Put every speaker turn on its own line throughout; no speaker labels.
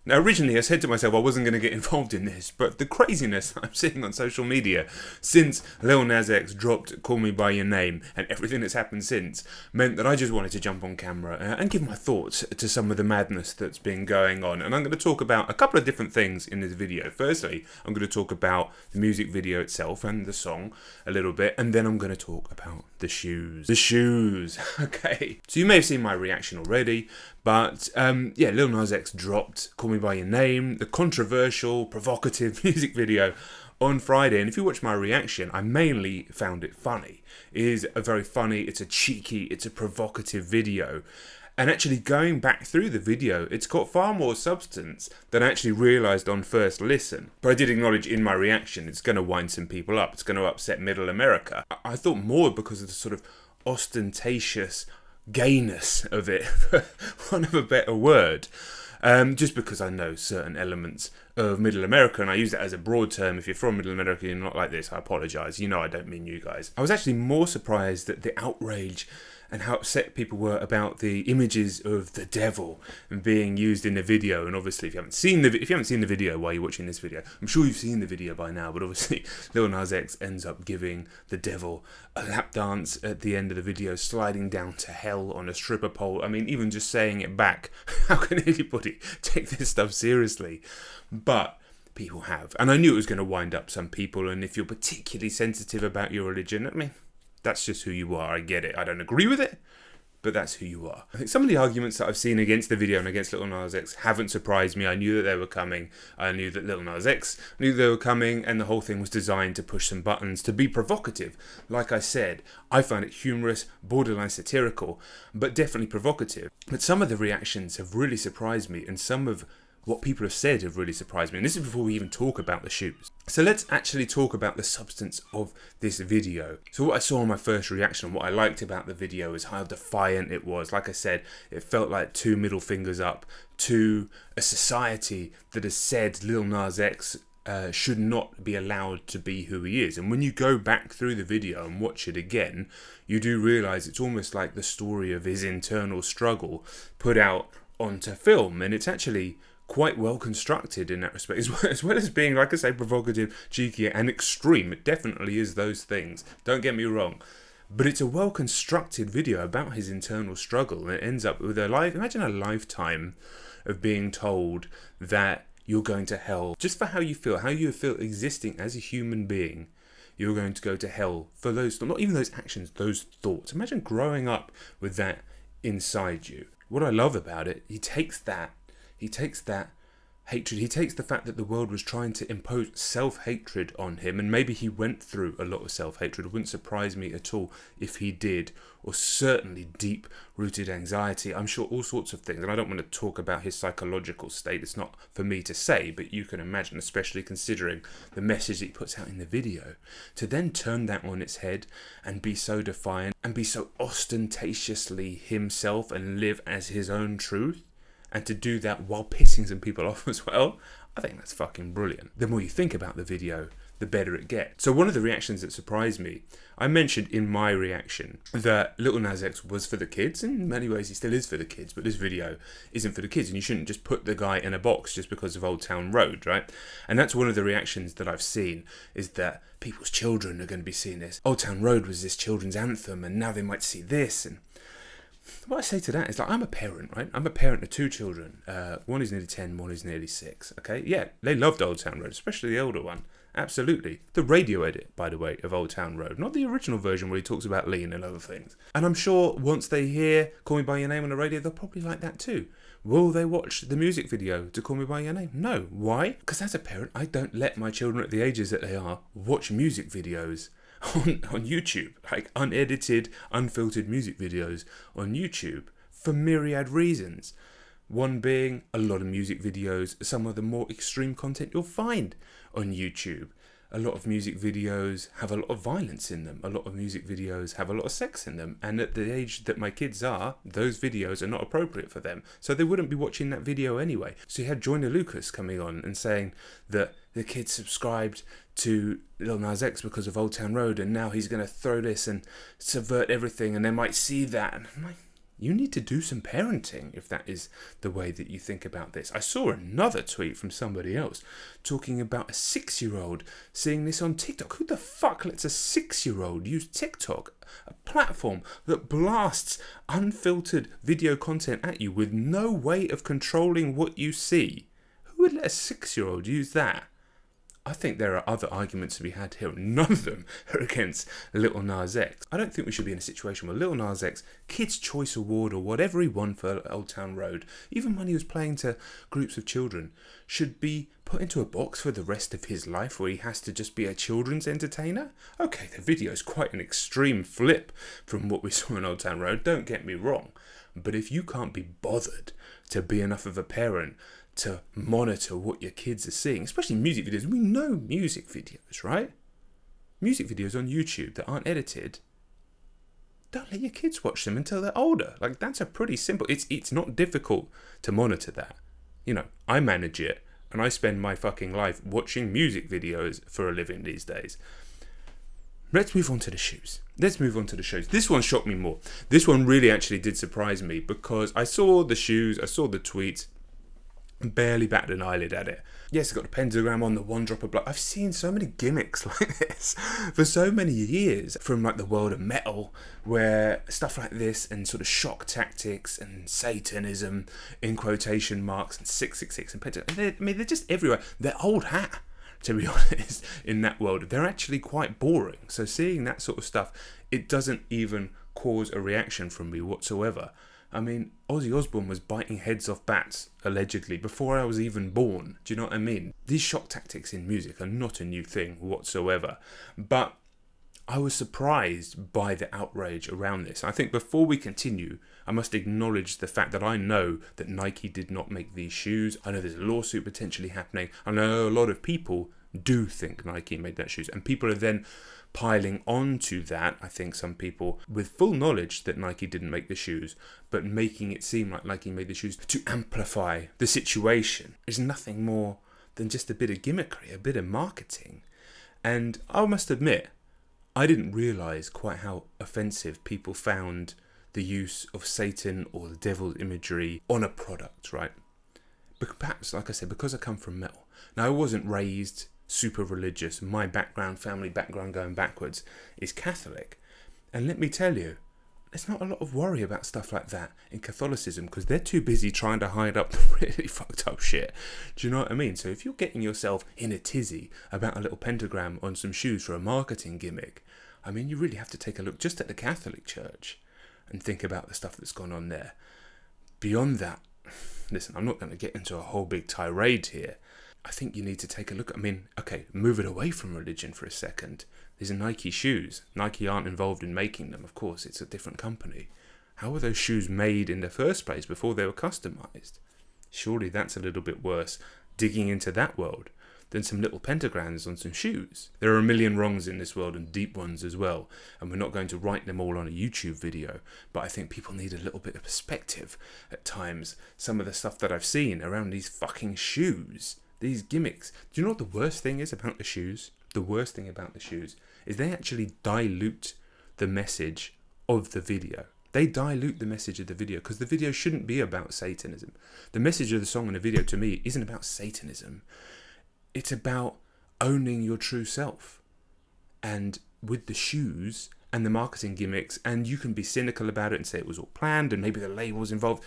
Now, originally I said to myself I wasn't going to get involved in this, but the craziness I'm seeing on social media since Lil Nas X dropped Call Me By Your Name and everything that's happened since meant that I just wanted to jump on camera and give my thoughts to some of the madness that's been going on. And I'm going to talk about a couple of different things in this video. Firstly, I'm going to talk about the music video itself and the song a little bit, and then I'm going to talk about the shoes. The shoes, okay. So you may have seen my reaction already, but yeah, Lil Nas X dropped Call Me By Your Name, the controversial, provocative music video on Friday. And if you watch my reaction, I mainly found it funny. It is a very funny, it's a cheeky, it's a provocative video. And actually going back through the video, it's got far more substance than I actually realised on first listen. But I did acknowledge in my reaction, it's going to wind some people up. It's going to upset middle America. I thought more because of the sort of ostentatious gayness of it, for want of a better word. Just because I know certain elements of middle America, and I use that as a broad term. If you're from middle America, you're not like this, I apologise. You know I don't mean you guys. I was actually more surprised at the outrage and how upset people were about the images of the devil and being used in the video. And obviously, if you haven't seen the video while you're watching this video, I'm sure you've seen the video by now. But obviously, Lil Nas X ends up giving the devil a lap dance at the end of the video, sliding down to hell on a stripper pole. I mean, even just saying it back, how can anybody take this stuff seriously? But people have, and I knew it was going to wind up some people. And if you're particularly sensitive about your religion, I mean, that's just who you are. I get it. I don't agree with it, but that's who you are. I think some of the arguments that I've seen against the video and against Lil Nas X haven't surprised me. I knew that they were coming. I knew that Lil Nas X knew they were coming, and the whole thing was designed to push some buttons, to be provocative. Like I said, I found it humorous, borderline satirical, but definitely provocative. But some of the reactions have really surprised me, and some of what people have said have really surprised me. And this is before we even talk about the shoes. So let's actually talk about the substance of this video. So what I saw in my first reaction, what I liked about the video is how defiant it was. Like I said, it felt like two middle fingers up to a society that has said Lil Nas X should not be allowed to be who he is. And when you go back through the video and watch it again, you do realise it's almost like the story of his internal struggle put out onto film. And it's actually quite well constructed in that respect, as well as being, like I say, provocative, cheeky and extreme. It definitely is those things, don't get me wrong, but it's a well constructed video about his internal struggle, and it ends up with imagine a lifetime of being told that you're going to hell just for how you feel existing as a human being. You're going to go to hell for those, not even those actions, those thoughts. Imagine growing up with that inside you. What I love about it, he takes that hatred, he takes the fact that the world was trying to impose self-hatred on him, and maybe he went through a lot of self-hatred. It wouldn't surprise me at all if he did, or certainly deep-rooted anxiety. I'm sure all sorts of things, and I don't want to talk about his psychological state. It's not for me to say, but you can imagine, especially considering the message that he puts out in the video, to then turn that on its head and be so defiant and be so ostentatiously himself and live as his own truth. And to do that while pissing some people off as well, I think that's fucking brilliant. The more you think about the video, the better it gets. So one of the reactions that surprised me, I mentioned in my reaction that Lil Nas X was for the kids. In many ways, he still is for the kids, but this video isn't for the kids. And you shouldn't just put the guy in a box just because of Old Town Road, right? And that's one of the reactions that I've seen, is that people's children are going to be seeing this. Old Town Road was this children's anthem, and now they might see this. And what I say to that is, like, I'm a parent, right? I'm a parent of two children. One is nearly 10, one is nearly 6, okay? Yeah, they loved Old Town Road, especially the older one. Absolutely. The radio edit, by the way, of Old Town Road. Not the original version where he talks about lean and other things. And I'm sure once they hear Call Me By Your Name on the radio, they'll probably like that too. Will they watch the music video to Call Me By Your Name? No. Why? Because as a parent, I don't let my children at the ages that they are watch music videos on YouTube, like unedited, unfiltered music videos on YouTube, for myriad reasons. One being a lot of music videos, some of the more extreme content you'll find on YouTube. A lot of music videos have a lot of violence in them. A lot of music videos have a lot of sex in them. And at the age that my kids are, those videos are not appropriate for them. So they wouldn't be watching that video anyway. So you had Joyner Lucas coming on and saying that the kid subscribed to Lil Nas X because of Old Town Road, and now he's going to throw this and subvert everything, and they might see that. And I'm like, You need to do some parenting if that is the way that you think about this. I saw another tweet from somebody else talking about a 6-year-old seeing this on TikTok. Who the fuck lets a 6-year-old use TikTok, a platform that blasts unfiltered video content at you with no way of controlling what you see? Who would let a 6-year-old use that? I think there are other arguments to be had here. None of them are against Lil Nas X. I don't think we should be in a situation where Lil Nas X, Kids' Choice Award or whatever he won for Old Town Road, even when he was playing to groups of children, should be put into a box for the rest of his life where he has to just be a children's entertainer. Okay, the video is quite an extreme flip from what we saw in Old Town Road, don't get me wrong. But if you can't be bothered to be enough of a parent to monitor what your kids are seeing, especially music videos. We know music videos, right? Music videos on YouTube that aren't edited. Don't let your kids watch them until they're older. Like, that's a pretty simple, it's not difficult to monitor that. You know, I manage it and I spend my fucking life watching music videos for a living these days. Let's move on to the shoes. Let's move on to the shoes. This one shocked me more. This one really actually did surprise me because I saw the shoes, I saw the tweets, barely batted an eyelid at it. Yes, it's got the pentagram on, the one drop of blood. I've seen so many gimmicks like this for so many years from like the world of metal, where stuff like this and sort of shock tactics and Satanism in quotation marks and 666 and pentagram. I mean, they're just everywhere. They're old hat, to be honest, in that world. They're actually quite boring. So seeing that sort of stuff, it doesn't even cause a reaction from me whatsoever. I mean, Ozzy Osbourne was biting heads off bats, allegedly, before I was even born. Do you know what I mean? These shock tactics in music are not a new thing whatsoever. But I was surprised by the outrage around this. I think before we continue, I must acknowledge the fact that I know that Nike did not make these shoes. I know there's a lawsuit potentially happening. I know a lot of people do think Nike made that shoes. And people are then piling on to that, I think some people, with full knowledge that Nike didn't make the shoes, but making it seem like Nike made the shoes to amplify the situation. Is nothing more than just a bit of gimmickry, a bit of marketing. And I must admit, I didn't realise quite how offensive people found the use of Satan or the devil's imagery on a product, right? But perhaps, like I said, because I come from metal. Now, I wasn't raised super religious. My background, family background going backwards, is Catholic. And let me tell you, there's not a lot of worry about stuff like that in Catholicism because they're too busy trying to hide up the really fucked up shit. Do you know what I mean? So if you're getting yourself in a tizzy about a little pentagram on some shoes for a marketing gimmick, I mean, you really have to take a look just at the Catholic Church and think about the stuff that's gone on there. Beyond that, listen, I'm not going to get into a whole big tirade here. I think you need to take a look. I mean, okay, move it away from religion for a second. These are Nike shoes. Nike aren't involved in making them, of course. It's a different company. How were those shoes made in the first place before they were customized? Surely that's a little bit worse, digging into that world, than some little pentagrams on some shoes. There are a million wrongs in this world and deep ones as well. And we're not going to write them all on a YouTube video. But I think people need a little bit of perspective at times. Some of the stuff that I've seen around these fucking shoes. These gimmicks. Do you know what the worst thing is about the shoes? The worst thing about the shoes is they actually dilute the message of the video. They dilute the message of the video because the video shouldn't be about Satanism. The message of the song and the video to me isn't about Satanism. It's about owning your true self. And with the shoes and the marketing gimmicks, and you can be cynical about it and say it was all planned and maybe the label's involved.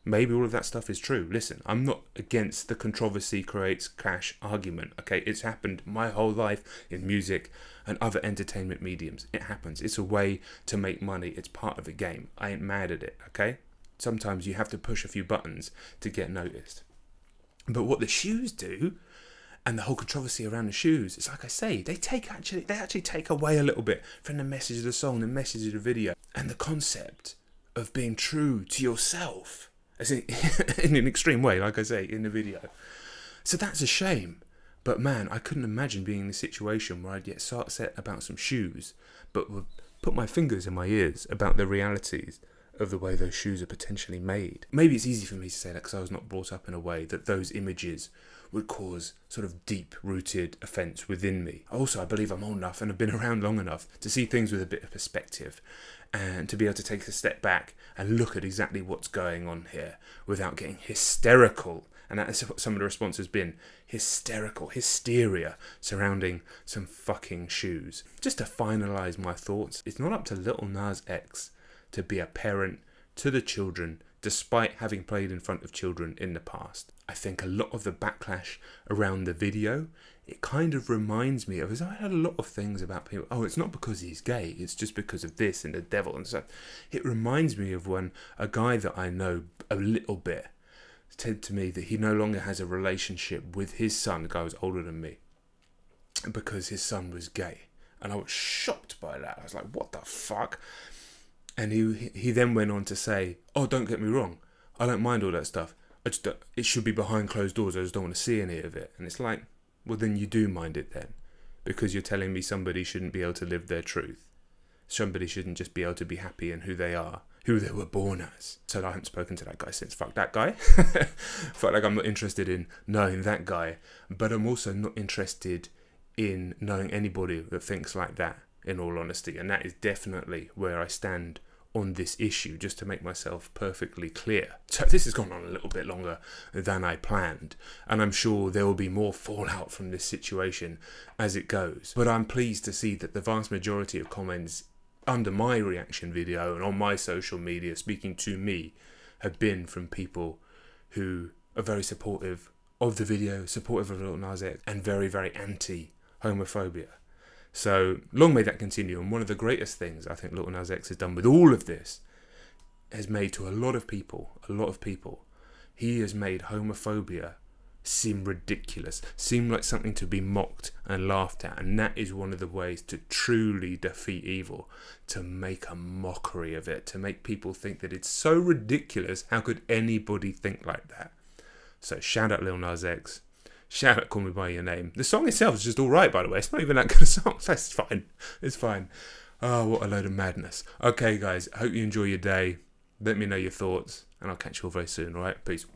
Maybe all of that stuff is true. Listen, I'm not against the controversy creates cash argument, okay? It's happened my whole life in music and other entertainment mediums. It happens. It's a way to make money. It's part of the game. I ain't mad at it, okay? Sometimes you have to push a few buttons to get noticed. But what the shoes do, and the whole controversy around the shoes, it's like I say, they actually take away a little bit from the message of the song, the message of the video, and the concept of being true to yourself. As in an extreme way, like I say, in the video. So that's a shame. But man, I couldn't imagine being in a situation where I'd get so upset about some shoes, but would put my fingers in my ears about the realities of the way those shoes are potentially made. Maybe it's easy for me to say that because I was not brought up in a way that those images would cause sort of deep-rooted offence within me. Also, I believe I'm old enough and have been around long enough to see things with a bit of perspective and to be able to take a step back and look at exactly what's going on here without getting hysterical. And that is what some of the response has been. Hysterical, hysteria surrounding some fucking shoes. Just to finalise my thoughts, it's not up to Lil Nas X to be a parent to the children, despite having played in front of children in the past. I think a lot of the backlash around the video, it kind of reminds me of, as I heard a lot of things about people, oh, it's not because he's gay, it's just because of this and the devil and stuff. It reminds me of when a guy that I know a little bit said to me that he no longer has a relationship with his son, the guy was older than me, because his son was gay. And I was shocked by that. I was like, what the fuck? And he then went on to say, oh, don't get me wrong, I don't mind all that stuff. It should be behind closed doors. I just don't want to see any of it. And it's like, well, then you do mind it then. Because you're telling me somebody shouldn't be able to live their truth. Somebody shouldn't just be able to be happy in who they are, who they were born as. So I haven't spoken to that guy since. Fuck that guy. Felt like I'm not interested in knowing that guy. But I'm also not interested in knowing anybody that thinks like that, in all honesty. And that is definitely where I stand on this issue, just to make myself perfectly clear. So this has gone on a little bit longer than I planned, and I'm sure there will be more fallout from this situation as it goes. But I'm pleased to see that the vast majority of comments under my reaction video and on my social media speaking to me have been from people who are very supportive of the video, supportive of Lil Nas X, and very, very anti-homophobia. So long may that continue. And one of the greatest things I think Lil Nas X has done with all of this has made to a lot of people, he has made homophobia seem ridiculous, seem like something to be mocked and laughed at. And that is one of the ways to truly defeat evil, to make a mockery of it, to make people think that it's so ridiculous. How could anybody think like that? So shout out Lil Nas X. Shout out Call Me By Your Name. The song itself is just alright, by the way. It's not even that good a song. That's fine. It's fine. Oh, what a load of madness. Okay, guys. I hope you enjoy your day. Let me know your thoughts. And I'll catch you all very soon, alright? Peace.